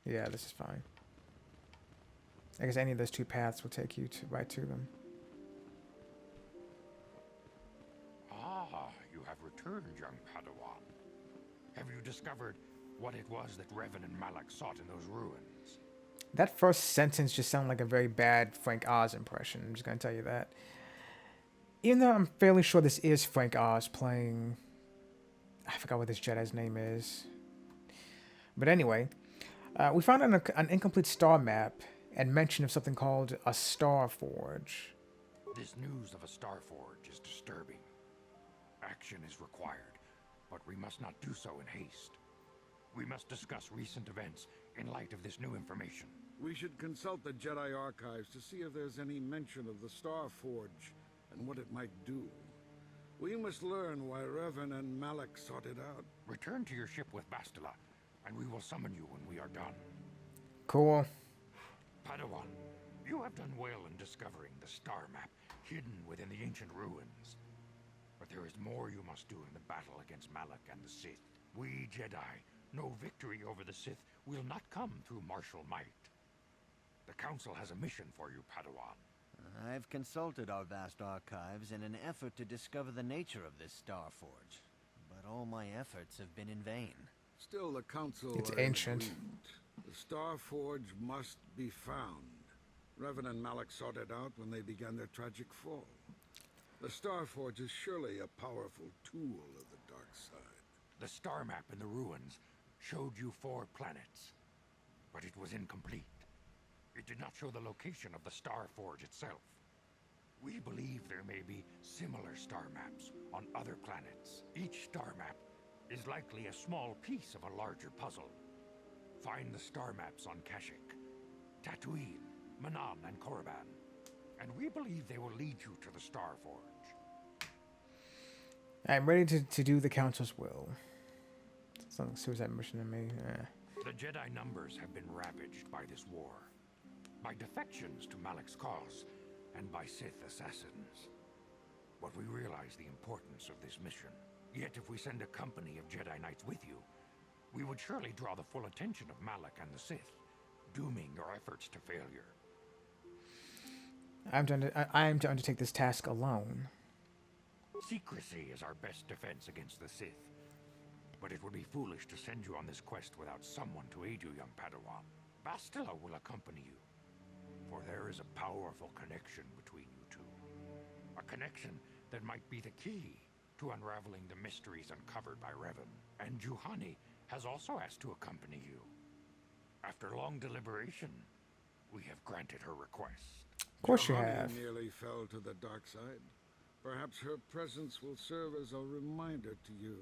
Yeah, this is fine. I guess any of those two paths will take you right to them. Ah, you have returned, young Padawan. Have you discovered what it was that Revan and Malak sought in those ruins? That first sentence just sounded like a very bad Frank Oz impression. I'm just going to tell you that. Even though I'm fairly sure this is Frank Oz playing... I forgot what this Jedi's name is. But anyway, we found an incomplete star map and mention of something called a Starforge. This news of a Starforge is disturbing. Action is required, but we must not do so in haste. We must discuss recent events in light of this new information. We should consult the Jedi archives to see if there's any mention of the Star Forge and what it might do. We must learn why Revan and Malak sought it out. Return to your ship with Bastila, and we will summon you when we are done. Cool. Padawan, you have done well in discovering the star map hidden within the ancient ruins. But there is more you must do in the battle against Malak and the Sith. We Jedi know victory over the Sith will not come through martial might. The Council has a mission for you, Padawan. I've consulted our vast archives in an effort to discover the nature of this Star Forge, but all my efforts have been in vain. Still, the Council It's are in ancient. agreement. The Star Forge must be found. Revan and Malak sought it out when they began their tragic fall. The Star Forge is surely a powerful tool of the dark side. The star map in the ruins showed you 4 planets, but it was incomplete. It did not show the location of the Star Forge itself. We believe there may be similar star maps on other planets. Each star map is likely a small piece of a larger puzzle. Find the star maps on Kashyyyk, Tatooine, Manan, and Korriban, and we believe they will lead you to the Star Forge. I'm ready to do the Council's will. Sounds like a suicide mission to me. The Jedi numbers have been ravaged by this war, by defections to Malak's cause, and by Sith assassins. But we realize the importance of this mission. Yet if we send a company of Jedi Knights with you, we would surely draw the full attention of Malak and the Sith, dooming your efforts to failure. I am to undertake this task alone. Secrecy is our best defense against the Sith. But it would be foolish to send you on this quest without someone to aid you, young Padawan. Bastila will accompany you, for there is a powerful connection between you two. A connection that might be the key to unraveling the mysteries uncovered by Revan. And Juhani has also asked to accompany you. After long deliberation, we have granted her request. Of course you Juhani have. nearly fell to the dark side. Perhaps her presence will serve as a reminder to you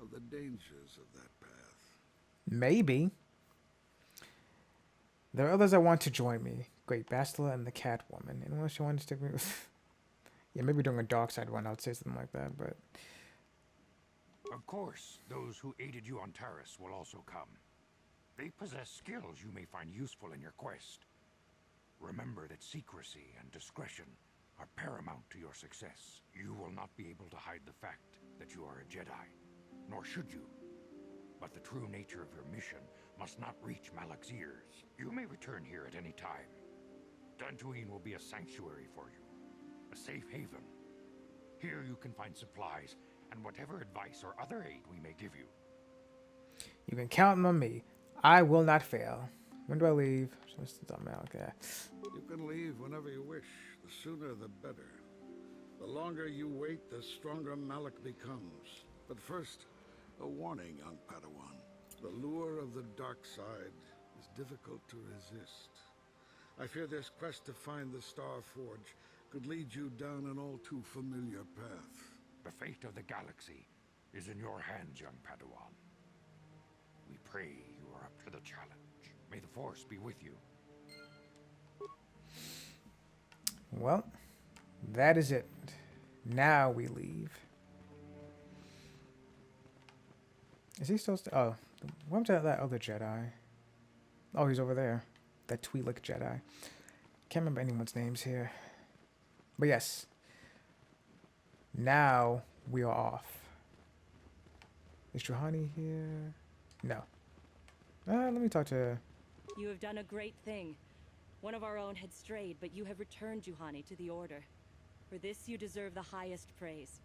of the dangers of that path. Maybe. There are others that want to join me. Great Bastila and the Catwoman. Anyone else you want to stick with? Yeah, maybe doing a dark side one, I would say something like that, but... Of course, those who aided you on Taris will also come. They possess skills you may find useful in your quest. Remember that secrecy and discretion are paramount to your success. You will not be able to hide the fact that you are a Jedi, nor should you. But the true nature of your mission must not reach Malak's ears. You may return here at any time. Dantooine will be a sanctuary for you, a safe haven. Here you can find supplies and whatever advice or other aid we may give you. You can count on me. I will not fail. When do I leave? Okay. You can leave whenever you wish. The sooner the better. The longer you wait, the stronger Malak becomes. But first, a warning, young Padawan. The lure of the dark side is difficult to resist. I fear this quest to find the Star Forge could lead you down an all too familiar path. The fate of the galaxy is in your hands, young Padawan. We pray you are up to the challenge. May the Force be with you. Well, that is it. Now we leave. Is he still... oh, what happened to that other Jedi? Oh, he's over there. That Twi'lek Jedi. Can't remember anyone's names here. But yes. Now we are off. Is Juhani here? No. Let me talk to... You have done a great thing. One of our own had strayed, but you have returned Juhani to the Order. For this, you deserve the highest praise.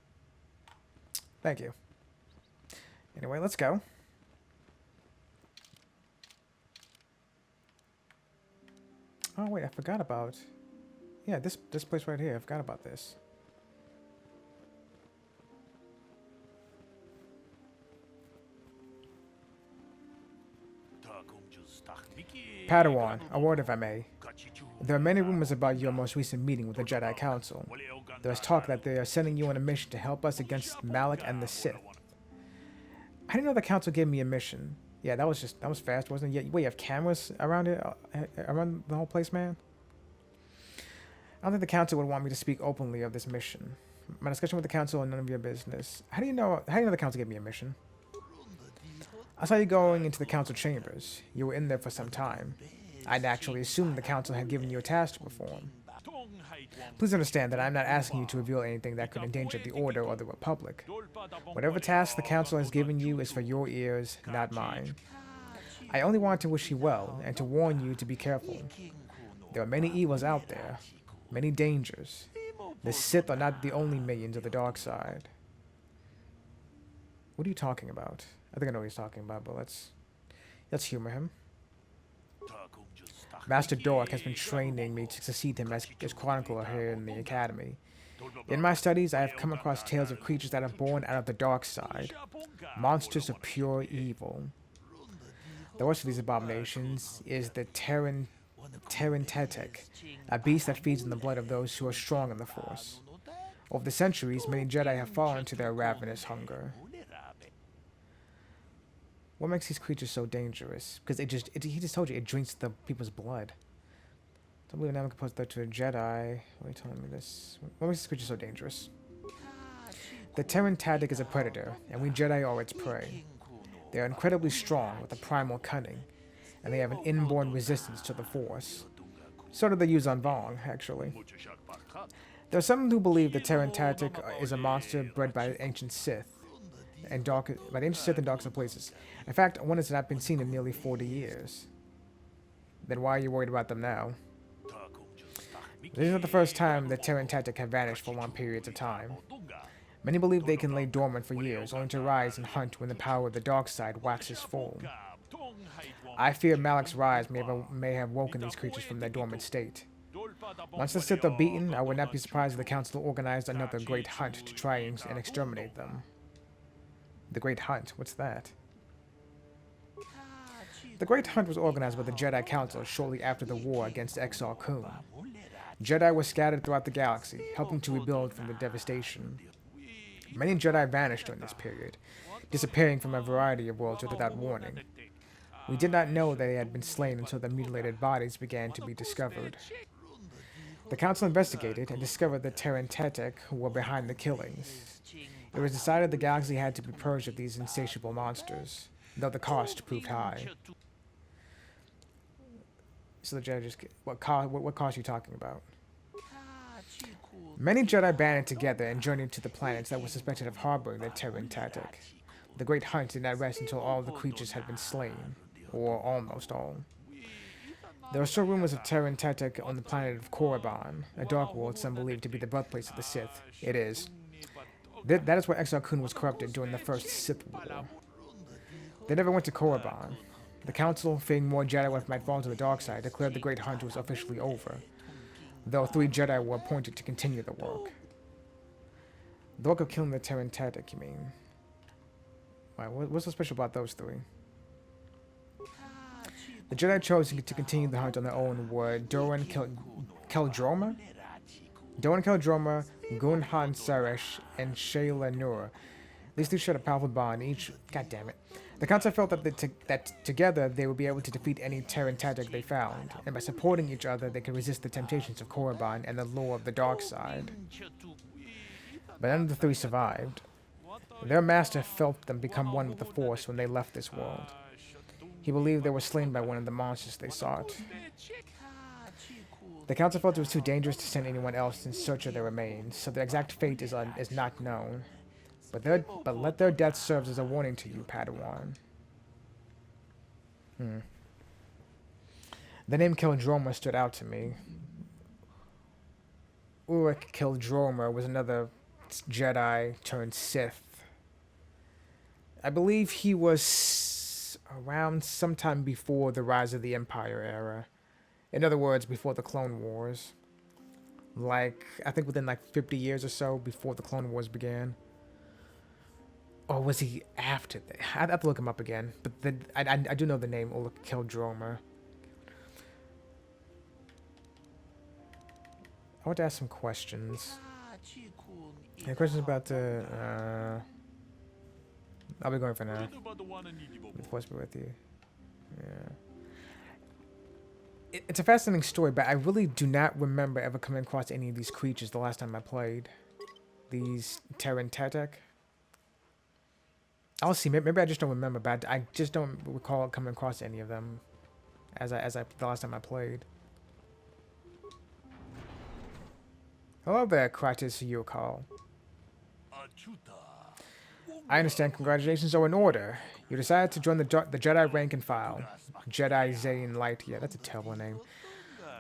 Thank you. Anyway, let's go. Oh, wait, I forgot about... yeah, this place right here. I forgot about this. Padawan, a word if I may. There are many rumors about your most recent meeting with the Jedi Council. There's talk that they are sending you on a mission to help us against Malak and the Sith. I didn't know the Council gave me a mission. Yeah, that was fast, wasn't it? Yeah, wait, you have cameras around it, around the whole place, man? I don't think the council would want me to speak openly of this mission. My discussion with the council are none of your business. How do you know the council gave me a mission? I saw you going into the council chambers. You were in there for some time. I'd actually assumed the council had given you a task to perform. Please understand that I'm not asking you to reveal anything that could endanger the Order or the Republic. Whatever task the council has given you is for your ears, not mine. I only want to wish you well, and to warn you to be careful. There are many evils out there, many dangers. The Sith are not the only minions of the dark side. What are you talking about? I think I know what he's talking about, but let's humor him. Master Dork has been training me to succeed him as chronicler here in the academy. In my studies, I have come across tales of creatures that are born out of the dark side, monsters of pure evil. The worst of these abominations is the Terentetic, a beast that feeds on the blood of those who are strong in the Force. Over the centuries, many Jedi have fallen to their ravenous hunger. What makes these creatures so dangerous? Because he just told you, it drinks the people's blood. Don't believe I'm supposed to a Jedi. Why are you telling me this? What makes this creature so dangerous? The Terran-Tadic is a predator, and we Jedi are its prey. They are incredibly strong with a primal cunning, and they have an inborn resistance to the Force. Sort of the Yuzan Vong, actually. There are some who believe the Terran-Tadic is a monster bred by ancient Sith and dark places. In fact, one has not been seen in nearly 40 years. Then why are you worried about them now? This is not the first time the Terran-Tadic have vanished for long periods of time. Many believe they can lay dormant for years, only to rise and hunt when the power of the dark side waxes full. I fear Malak's rise may have woken these creatures from their dormant state. Once the Sith are beaten, I would not be surprised if the Council organized another great hunt to try and exterminate them. The Great Hunt, what's that? The Great Hunt was organized by the Jedi Council shortly after the war against Exar Kun. Jedi were scattered throughout the galaxy, helping to rebuild from the devastation. Many Jedi vanished during this period, disappearing from a variety of worlds without warning. We did not know that they had been slain until their mutilated bodies began to be discovered. The Council investigated and discovered the Terran-Tadic who were behind the killings. It was decided the galaxy had to be purged of these insatiable monsters, though the cost proved high. So the Jedi just... What cost are you talking about? Many Jedi banded together and journeyed to the planets that were suspected of harboring the Terran-Tadic. The Great Hunt did not rest until all the creatures had been slain, or almost all. There are still rumors of Terran-Tadic on the planet of Korriban, a dark world some believe to be the birthplace of the Sith. It is. That is where Exar Kun was corrupted during the first Sith War. They never went to Korriban. The Council, fearing more Jedi might fall to the dark side, declared the Great Hunt was officially over, though 3 Jedi were appointed to continue the work. The work of killing the Terran-Tadic, you mean? Why, what's so special about those 3? The Jedi chosen to continue the hunt on their own were Doran Keldroma, Gunhan Saresh, and Shayla Nur. These 3 shared a powerful bond, each... God damn it. The Council felt that together they would be able to defeat any Terran-Tadic they found, and by supporting each other they could resist the temptations of Korriban and the lure of the dark side. But none of the 3 survived. Their master felt them become one with the Force when they left this world. He believed they were slain by one of the monsters they sought. The Council felt it was too dangerous to send anyone else in search of their remains, so their exact fate is not known. But let their death serve as a warning to you, Padawan. The name Keldroma stood out to me. Ulrich Keldroma was another Jedi turned Sith. I believe he was around sometime before the Rise of the Empire era. In other words, before the Clone Wars. I think within 50 years or so before the Clone Wars began. Or was he after that? I'd have to look him up again. But I do know the name Ulrich Keldroma. I want to ask some questions. Any questions about the... I'll be going for now. The force be with you. Yeah. It's a fascinating story, but I really do not remember ever coming across any of these creatures the last time I played. These Terran Tetek. I'll see. Maybe I just don't remember, but I just don't recall coming across any of them the last time I played. Hello there, Kratos Yukal. I understand congratulations are in order. You decided to join the Jedi rank and file. Jedi Zayn Light. Yeah, that's a terrible name.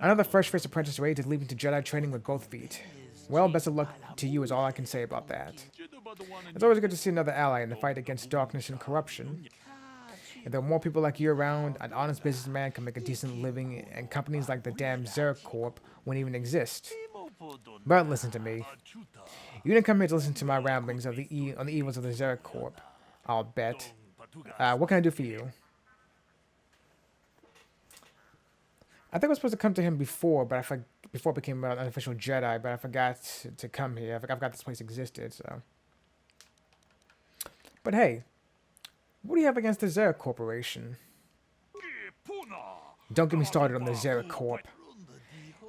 Another fresh-faced apprentice ready to leap into Jedi training with both feet. Well, best of luck to you is all I can say about that. It's always good to see another ally in the fight against darkness and corruption. If there are more people like you around, an honest businessman can make a decent living, and companies like the damn Zerg Corp wouldn't even exist. But listen to me. You didn't come here to listen to my ramblings on the evils of the Zerg Corp, I'll bet. What can I do for you? I think I was supposed to come to him before, but before I became an official Jedi, but I forgot to come here. I forgot this place existed, so. But hey, what do you have against the Zerg Corporation? Don't get me started on the Zerg Corp.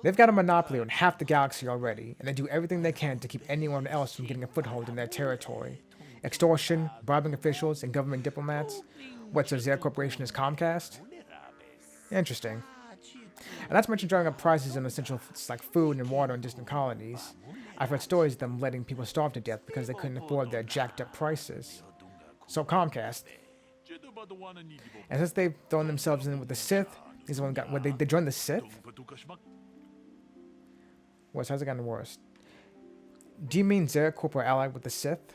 They've got a monopoly on half the galaxy already, and they do everything they can to keep anyone else from getting a foothold in their territory. Extortion, bribing officials, and government diplomats. What, so Zerg Corporation is Comcast? Interesting. And not to mention drawing up prices on essentials like food and water in distant colonies. I've heard stories of them letting people starve to death because they couldn't afford their jacked up prices. So Comcast. And since they've thrown themselves in with the Sith, these one got they joined the Sith? Worse, how's it gotten worse? Do you mean Zerg Corp are allied with the Sith?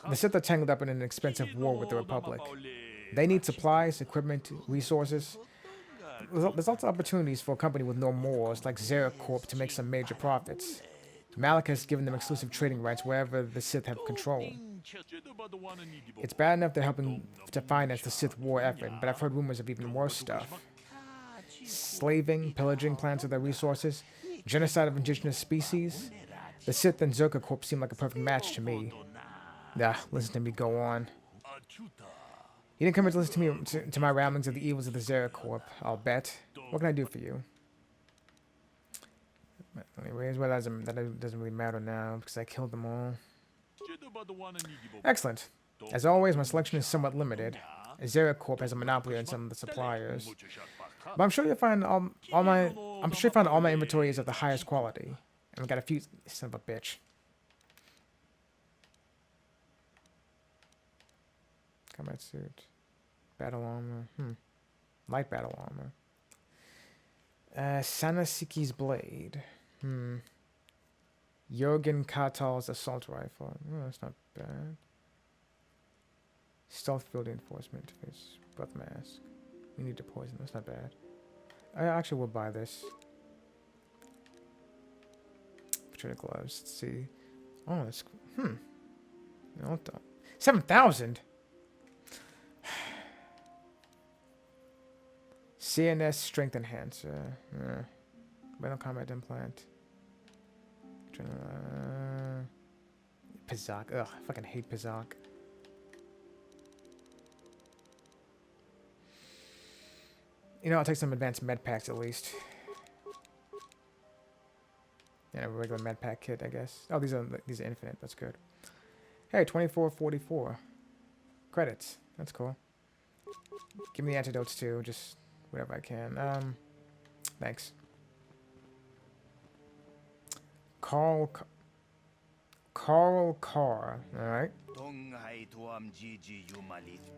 The Sith are tangled up in an expensive war with the Republic. They need supplies, equipment, resources. There's lots of opportunities for a company with no morals like Zerg Corp to make some major profits. Malak has given them exclusive trading rights wherever the Sith have control. It's bad enough they're helping to finance the Sith war effort, but I've heard rumors of even worse stuff. Slaving, pillaging plants of their resources, genocide of indigenous species. The Sith and Zerg Corp seem like a perfect match to me. Listen to me go on. You didn't come here to listen to me to my ramblings of the evils of the Zerg Corp, I'll bet. What can I do for you? Anyways, well, that doesn't really matter now because I killed them all. Excellent. As always, my selection is somewhat limited. Zerg Corp has a monopoly on some of the suppliers. But I'm sure you'll find all my inventory is of the highest quality. And I've got a few son of a bitch. Combat suit. Battle armor. Light battle armor. Sanasiki's blade. Jorgen Katal's assault rifle. Oh, that's not bad. Stealth field reinforcement. Breath mask. We need to poison. That's not bad. I actually will buy this. Patrol gloves. Let's see. Oh, that's... What the... 7,000? CNS strength enhancer. Renal combat implant. Pizak. Ugh, I fucking hate Pizak. You know, I'll take some advanced med packs at least. And a regular med pack kit, I guess. Oh, these are infinite. That's good. Hey, 2444 credits. That's cool. Give me the antidotes too, just whatever I can. Thanks. Carl Carr. All right.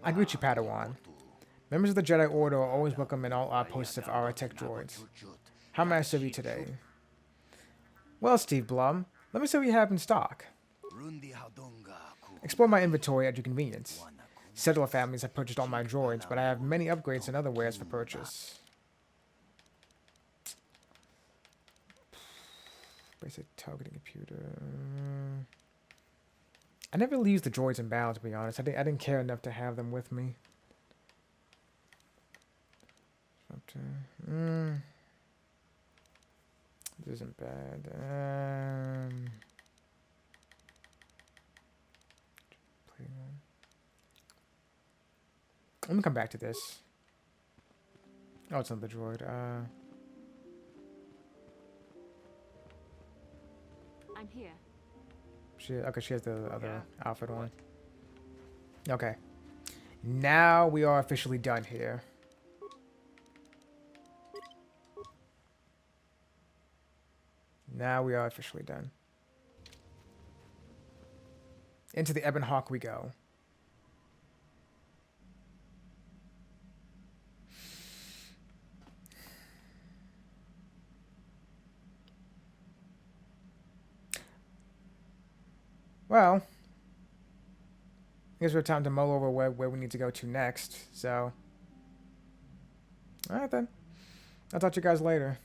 I greet you, Padawan. Members of the Jedi Order are always welcome in all outposts of our tech droids. How may I serve you today? Well, Steve Blum, let me see what you have in stock. Explore my inventory at your convenience. Settler families have purchased all my droids, but I have many upgrades and other wares for purchase. Basic targeting computer. I never really used the droids in battle, to be honest. I didn't care enough to have them with me. This isn't bad. Let me come back to this. Oh, it's on the droid. I'm here. Okay, she has the other outfit on. Okay. Now we are officially done here. Now we are officially done. Into the Ebon Hawk we go. Well, I guess we have time to mull over where we need to go to next, so... Alright then. I'll talk to you guys later.